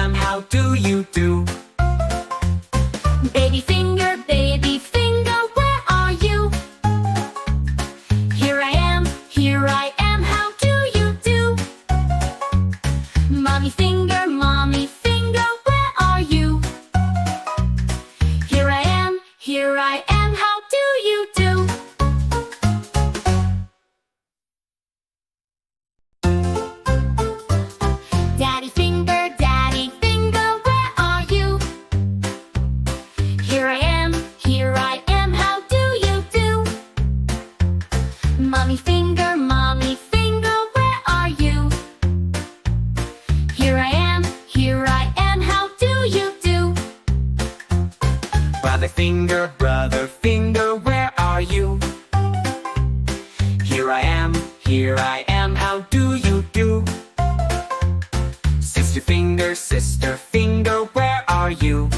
am, how do you do? Baby finger, where are you? Here I am, how do you do? Mommy finger, where are you? Here I am, how do you do? Daddy finger, where are you? Here I am, how do you do? Mommy finger, where are you? Here I am, how do you do? Brother finger, where are you? Here I am, how do you do? Sister finger, where are you?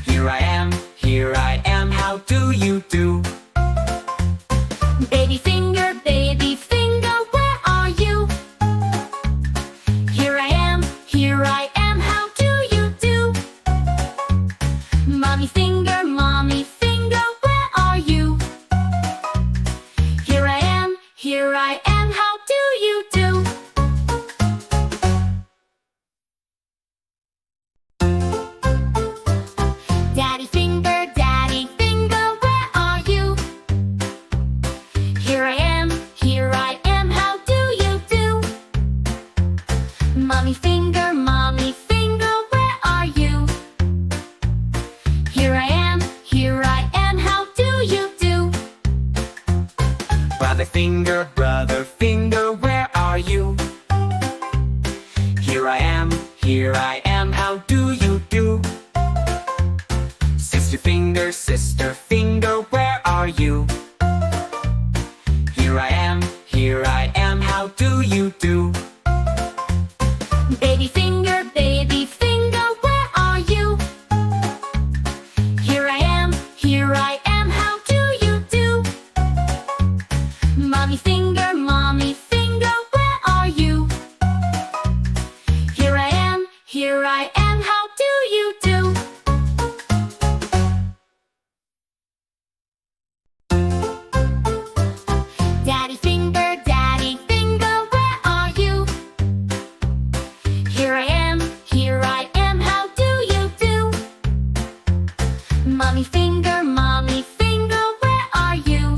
Here I am, how do you do? Baby finger, where are you? Here I am, how do you do? Mommy finger, where are you? Here I am, how do you do? Daddy finger, where are you? Here I am, how do you do? Mommy finger, where are you? Here I am, how do you do? Brother finger, where are you? Here I am, how do you do? Sister finger, where are you? Here I am, how do you do? Baby finger, where are you? Here I am, how do you do? Mommy finger, where are you? Here I am, how do you do? Daddy finger, where are you? Here I am, how do you do? Mommy finger, where are you?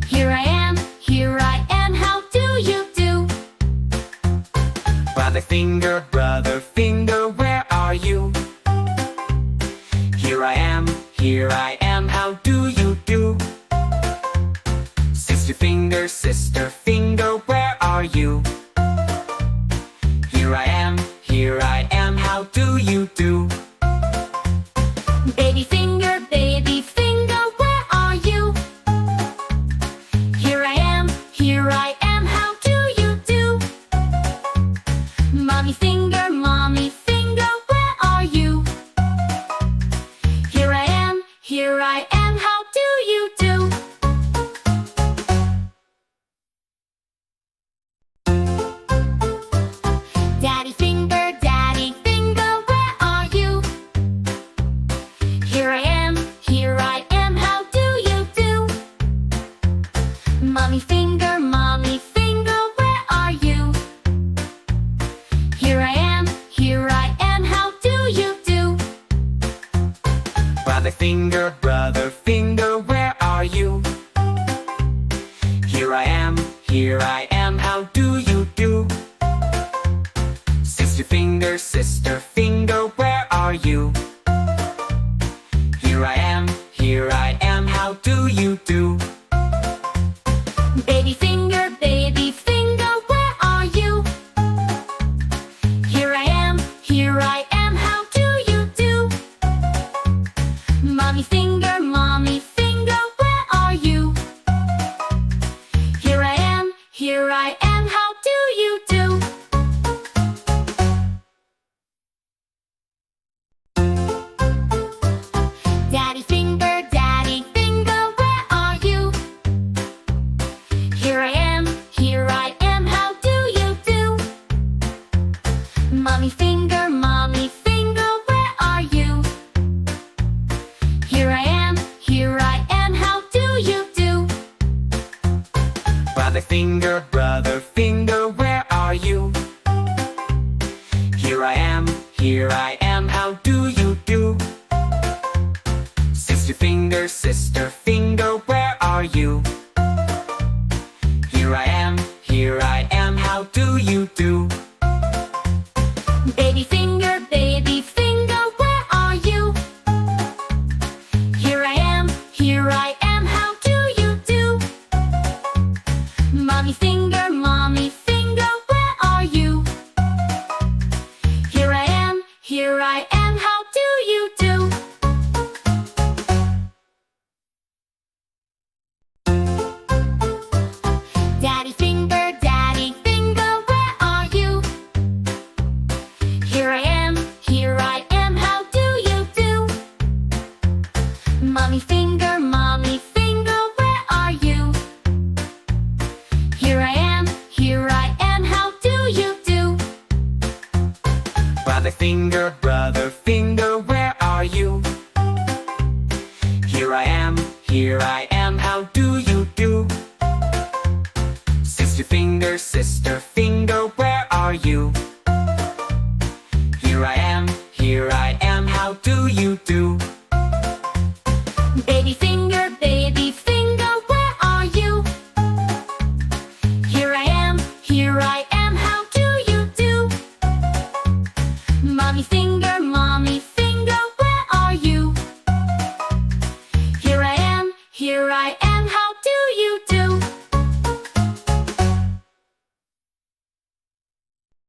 Here I am, how do you do? Brother finger, where are you? Here I am, how do you do? Sister finger, where are you? Here I am, how do you do? Baby finger, where are you? Here I am, how do you do? Mommy finger, where are you? Here I am, how do you do? Daddy finger, where are you? Here I am, how do you do? Mommy finger, where are you? Here I am, how do you do? Brother finger, where are you? Here I am, how do you do? Sister finger, where are you? Here I am, how do you do? Baby finger, where are you? Here I am, how do you do? Mommy finger, where are you? Here I am, how do you do? Mommy finger, where are you? Here I am, how do you do? Brother finger, where are you? Here I am, how do you do? Sister finger, where are you? Here I am, how do you do? Baby finger, where are you? Here I am, how do you do? Mommy finger, where are you? Here I am, how do you do? Daddy finger, where are you? Here I am, how do you do? Mommy finger, where are you? Here I am, how do you do? Brother finger, where are you? Here I am, how do you do? Sister finger,